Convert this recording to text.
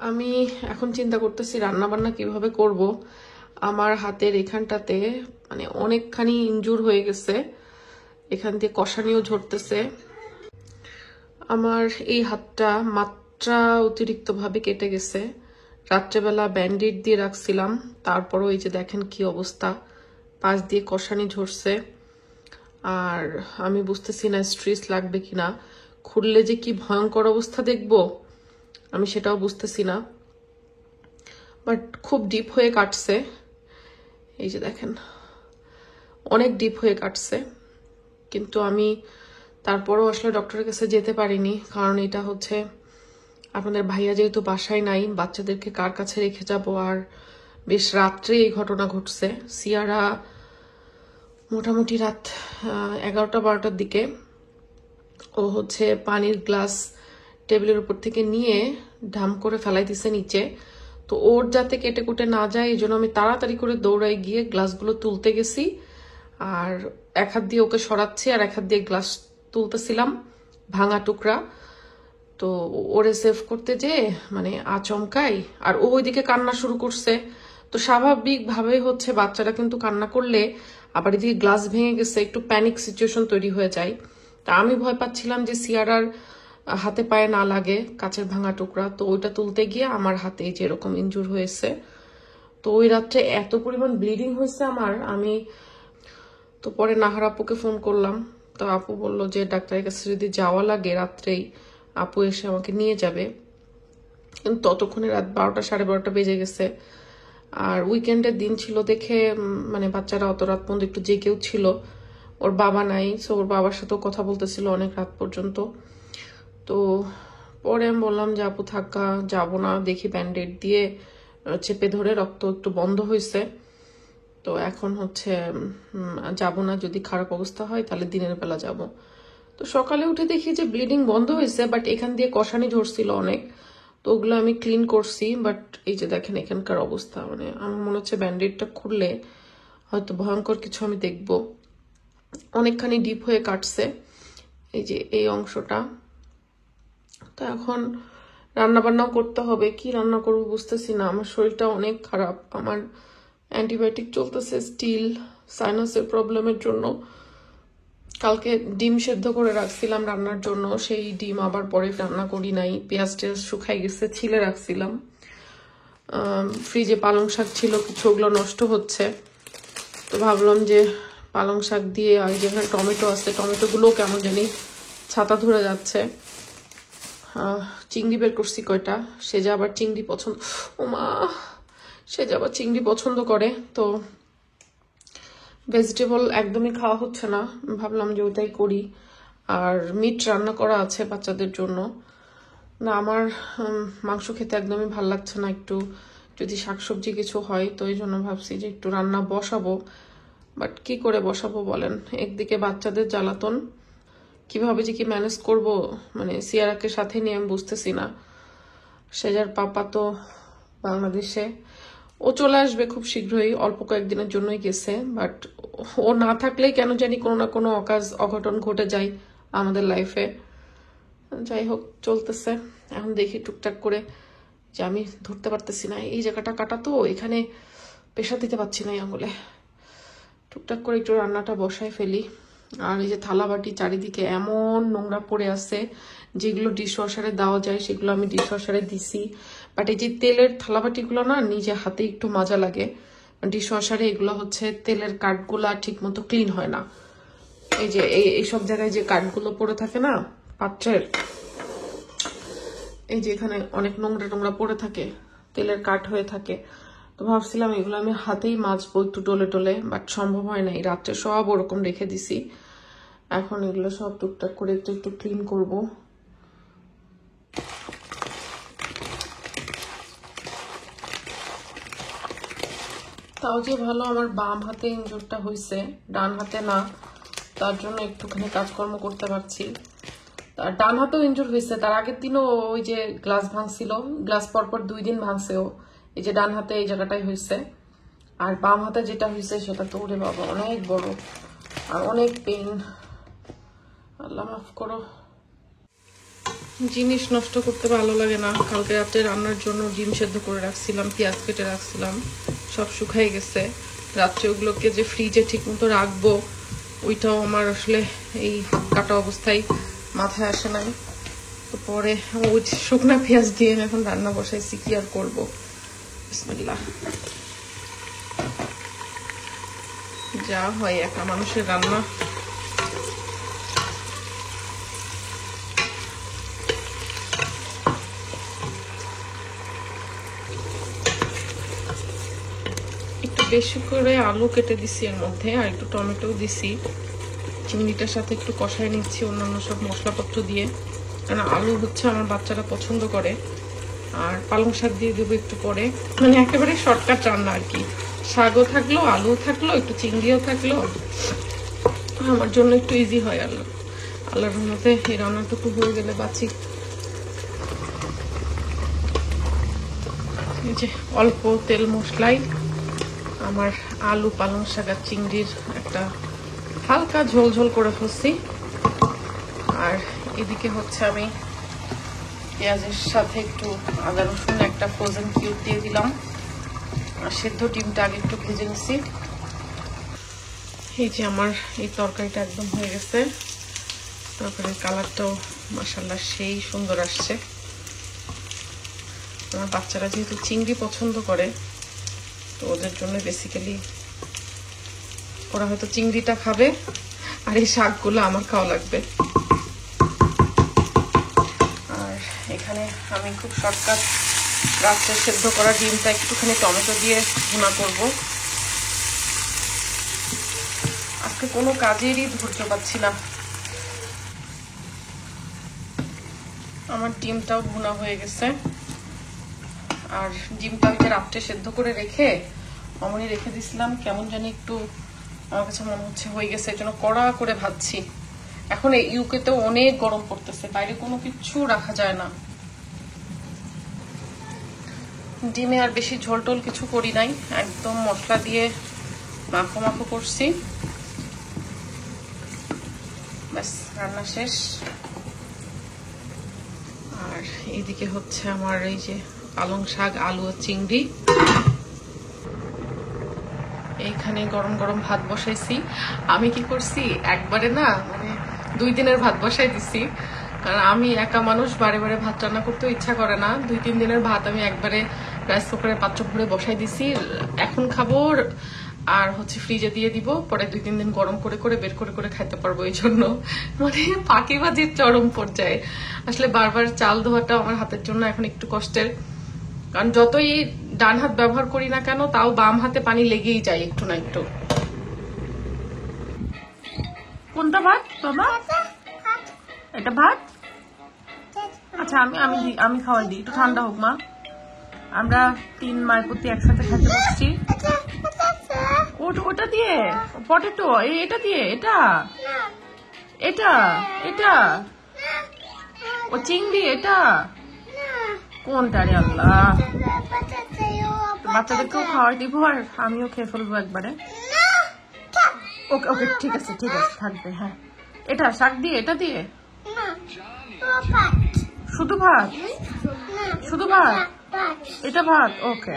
আমি এখন চিন্তা করতেছি রান্না বান্না কিভাবে করব। আমার হাতের এখানটাতে মানে অনেকখানি ইনজুর হয়ে গেছে, এখান দিয়ে কষানিও ঝরতেছে। আমার এই হাতটা মাত্রা অতিরিক্ত ভাবে কেটে গেছে। রাত্রেবেলা ব্যান্ডেড দিয়ে রাখছিলাম, তারপরও এই যে দেখেন কি অবস্থা, পাশ দিয়ে কষানি ঝরছে। আর আমি বুঝতেছি না স্ট্রেস লাগবে কিনা, খুললে যে কি ভয়ঙ্কর অবস্থা দেখবো আমি সেটাও বুঝতেছি না। বাট খুব ডিপ হয়ে কাটছে, এই যে দেখেন অনেক ডিপ হয়ে কাটছে। কিন্তু আমি তারপরও আসলে ডক্টরের কাছে যেতে পারিনি, কারণ এটা হচ্ছে আপনাদের ভাইয়া যেহেতু বাসায় নাই, বাচ্চাদেরকে কার কাছে রেখে যাব। আর বেশ রাত্রে এই ঘটনা ঘটছে। সিয়ারা মোটামুটি রাত 11টা-12টার দিকে ও হচ্ছে পানির গ্লাস টেবিলের উপর থেকে নিয়ে ঢাম করে ফেলাই দিছে নিচে। তো ওর যাতে কেটে কুটে না যায় এই জন্য আমি তাড়াতাড়ি করে দৌড়াই গিয়ে গ্লাসগুলো তুলতে গেছি। আর এক হাত দিয়ে ওকে সরাচ্ছি আর এক হাত দিয়ে গ্লাস তুলতেছিলাম, ভাঙা টুকরা। তো ওরে সেভ করতে যে মানে আচমকাই, আর ও ওইদিকে কান্না শুরু করছে। তো স্বাভাবিকভাবেই হচ্ছে বাচ্চারা কিন্তু কান্না করলে আবার এদিকে গ্লাস ভেঙে গেছে, একটু প্যানিক সিচুয়েশন তৈরি হয়ে যায়। তা আমি ভয় পাচ্ছিলাম যে সিয়ারার হাতে পায়ে না লাগে কাচের ভাঙা টুকরা। তো ওইটা তুলতে গিয়ে আমার হাতে যেরকম ইনজুর হয়েছে। তো ওই রাত্রে এত পরিমাণ ব্লিডিং হয়েছে আমার, আমি তো পরে নাহার আপুকে ফোন করলাম। তো আপু বলল যে ডাক্তারের কাছে যদি যাওয়া লাগে রাত্রেই আপু এসে আমাকে নিয়ে যাবে। কিন্তু ততক্ষণে রাত 12টা-12:30 বেজে গেছে। আর উইকেন্ডের দিন ছিল দেখে মানে বাচ্চারা অত রাত পর্যন্ত একটু জেগেও ছিল। ওর বাবা নাই, সো ওর বাবার সাথেও কথা বলতেছিল অনেক রাত পর্যন্ত। তো পরে আমি বললাম যে আপু থাকা যাবো না, দেখি ব্যান্ডেড দিয়ে চেপে ধরে রক্ত একটু বন্ধ হয়েছে। তো এখন হচ্ছে যাব না, যদি খারাপ অবস্থা হয় তাহলে দিনের বেলা যাব। তো সকালে উঠে দেখি যে ব্লিডিং বন্ধ হয়েছে, বাট এখান দিয়ে কষানি ঝরছিল অনেক। তো ওগুলো আমি ক্লিন করছি, বাট এই যে দেখেন এখানকার অবস্থা, মানে আমার মনে হচ্ছে ব্যান্ডেডটা খুললে হয়তো ভয়ঙ্কর কিছু আমি দেখব। অনেকখানি ডিপ হয়ে কাটছে এই যে এই অংশটা। তো এখন রান্না বান্নাও করতে হবে, কি রান্না করবো বুঝতেছি না। আমার শরীরটা অনেক খারাপ, আমার অ্যান্টিবায়োটিক চলতেছে স্টিল সাইনাসের প্রবলেমের জন্য। কালকে ডিম সেদ্ধ করে রাখছিলাম রান্নার জন্য, সেই ডিম আবার পরে রান্না করি নাই। পেঁয়াজ টেয়াজ শুকাই গেছে, ছিলে রাখছিলাম। ফ্রিজে পালং শাক ছিল কিছু, ওগুলো নষ্ট হচ্ছে। তো ভাবলাম যে পালং শাক দিয়ে, আর যেখানে টমেটো আছে টমেটোগুলোও কেমন জানি ছাতা ধরে যাচ্ছে। চিংড়ি বের করছি কয়টা, সে যে আবার চিংড়ি পছন্দ, ও মা, সে যে আবার চিংড়ি পছন্দ করে। তো ভেজিটেবল একদমই খাওয়া হচ্ছে না, ভাবলাম যে ওটাই করি। আর মিট রান্না করা আছে বাচ্চাদের জন্য। না আমার মাংস খেতে একদমই ভাল লাগছে না, একটু যদি শাকসবজি কিছু হয় তো এই জন্য ভাবছি যে একটু রান্না বসাবো। বাট কি করে বসাবো বলেন, একদিকে বাচ্চাদের জ্বালাতন, কিভাবে যে কি ম্যানেজ করব, মানে সিয়ারাকে সাথে নিয়ে আমি বুঝতেছি না। সেজার পাপা তো বাংলাদেশে, ও চলে আসবে খুব শীঘ্রই, অল্প কয়েকদিনের জন্যই গেছে। বাট ও না থাকলেই কেন জানি কোনো না কোনো অঘটন ঘটে যায় আমাদের লাইফে। যাই হোক চলতেছে, এখন দেখি টুকটাক করে, যে আমি ধরতে পারতেছি না এই জায়গাটা কাটা, তো এখানে প্রেশার দিতে পারছি না আঙুলে। টুকটাক করে একটু রান্নাটা বসাই ফেলি। আর এই যে থালা বাটি চারিদিকে এমন নোংরা পড়ে আছে, যেগুলো ডিশওয়াশারে দেওয়া যায় সেগুলো আমি ডিশওয়াশারে দিছি। বাট এই যে তেলের থালা বাটিগুলো না নিজে হাতে একটু মজা লাগে, ডিশওয়াশারে এগুলো হচ্ছে তেলের কাঠগুলা ঠিক মতো ক্লিন হয় না। এই যে এইসব জায়গায় যে কাঠগুলো পড়ে থাকে না পাত্রের, এই যে এখানে অনেক নোংরা টোংরা পড়ে থাকে, তেলের কাঠ হয়ে থাকে। তো ভাবছিলাম এগুলো আমি হাতেই মাজবো একটু ডলে টলে, বাট সম্ভব হয় নাই, রাত্রে সব ওরকম রেখে দিছি। এখন এগুলো সব টুকটাক করে একটু একটু ক্লিন করব। তাও যে ভালো আমার বাম হাতে ইনজুরটা হয়েছে, ডান হাতে না, তার জন্য একটুখানি কাজকর্ম করতে পারছি। আর ডান হাতেও ইনজুর হয়েছে, তার আগের দিনও ওই যে গ্লাস ভাঙছিল, গ্লাস পরপর 2 দিন ভাঙছে ও। এই যে ডান হাতে এই জায়গাটাই হয়েছে, আর বাম হাতে যেটা হয়েছে সেটা তো ওরে বাবা অনেক বড় আর অনেক পেইন। আল্লাহ মাফ করো। জিনিস নষ্ট করতে ভালো লাগে না। কালকে রাতে রান্নার জন্য ডিম সেদ্ধ করে রাখছিলাম, পেঁয়াজ কেটে রাখছিলাম, সব শুকাই গেছে। রাত্রে ওগুলোকে যে ফ্রিজে ঠিক মতো রাখবো ওইটাও আমার আসলে এই হাত কাটা অবস্থায় মাথায় আসে নাই। তো পরে ওই শুকনা পেঁয়াজ দিয়ে এখন রান্না বসাইছি, কি আর করবো। বিসমিল্লাহ। যা হয় একা মানুষের রান্না। একটু বেশি করে আলু কেটে দিছি এর মধ্যে, আর একটু টমেটো দিছি। চিংড়িটার সাথে একটু কষাই নিচ্ছি অন্যান্য সব মশলাপত্র দিয়ে, কারণ আলু হচ্ছে আমার বাচ্চারা পছন্দ করে। আর পালং শাক দিয়ে দেবো একটু পরে, মানে একেবারে শর্টকাট রান্না আর কি। শাকও থাকলো, আলুও থাকলো, একটু চিংড়িও থাকলো, আমার জন্য একটু ইজি হয়। আল্লাহর রহমতে এই রান্নাটুকু হয়ে গেলে বাঁচি। এই যে অল্প তেল মশলাই আমার আলু, পালং শাক আর চিংড়ির একটা হালকা ঝোল ঝোল করে ফেলছি। আর এদিকে হচ্ছে আমি পেঁয়াজের সাথে একটু আদা রসুন একটা ফ্রোজেন কিউব দিয়ে দিলাম, আর সেদ্ধ ডিমটা আগে একটু ভেজে নিছি। এই যে আমার এই তরকারিটা একদম হয়ে গেছে। তরকারির কালারটাও মাশাআল্লাহ সেই সুন্দর আসছে। আমার বাচ্চারা যেহেতু চিংড়ি পছন্দ করে, তো ওদের জন্য বেসিক্যালি ওরা হয়তো চিংড়িটা খাবে, আর এই শাকগুলো আমার খাওয়া লাগবে। আর এখানে আমি খুব শর্টকাট রাত্রে সেদ্ধ করা ডিমটা একটুখানি টমেটো দিয়ে ভুনা করব। আজকে কোনো কাজেরই ধৈর্য পাচ্ছি না। আমার ডিমটাও ভুনা হয়ে গেছে, আর ডিমটা আমি রাত্রে সেদ্ধ করে রেখে অমনি রেখে দিছিলাম, কেমন জানি একটু আমার কাছে মনে হচ্ছে হয়ে গেছে, এই জন্য কড়া করে ভাজছি। এখন এই ইউকেতেও অনেক গরম পড়তেছে, বাইরে কোনো কিছু রাখা যায় না। ডিমে আর বেশি ঝোল টোল কিছু করি নাই, একদম মশলা দিয়ে মাখো মাখো করছি, ব্যাস রান্না শেষ। আর এইদিকে হচ্ছে আমার এই যে পালং শাক, আলু ও চিংড়ি। এইখানে গরম গরম ভাত বসাইছি। আমি কি করছি, একবারে না মানে 2 দিনের ভাত বসাই দিছি, কারণ আমি একা মানুষ, বারে বারে ভাত রান্না করতেও ইচ্ছা করে না। 2-3 দিনের ভাত আমি একবারে রাইস কুকারে পাত্র ভরে বসাই দিছি। এখন খাবো আর হচ্ছে ফ্রিজে দিয়ে দিব, পরে 2-3 দিন গরম করে করে বের করে করে খাইতে পারবো। এই জন্য মানে ফাঁকিবাজির চরম পর্যায়ে। আসলে বারবার চাল ধোয়াটা আমার হাতের জন্য এখন একটু কষ্টের, কারণ যতই ডান হাত ব্যবহার করি না কেন, তাও বাম হাতে পানি লেগেই যায় একটু না একটু। কোনটা ভাত বাবা? এটা ভাত? আচ্ছা আমি খাওয়াই দিই, একটু ঠান্ডা হোক মা। আমরা 3 মায়ের প্রতি একসাথে খেতে বসছি। ওটা দিয়ে পটেটো, এটা দিয়ে এটা এটা এটা ও চিংড়ি, এটা কোনটা রে আল্লাহ? বাচ্চাদেরকেও খাওয়াই দিব আর আমিও খেয়ে ফেলবো একবারে। ওকে ওকে ঠিক আছে থাকবে। হ্যাঁ এটা শাক দিয়ে, এটা দিয়ে শুধু ভাত, শুধু ভাত, এটা ভাত। ওকে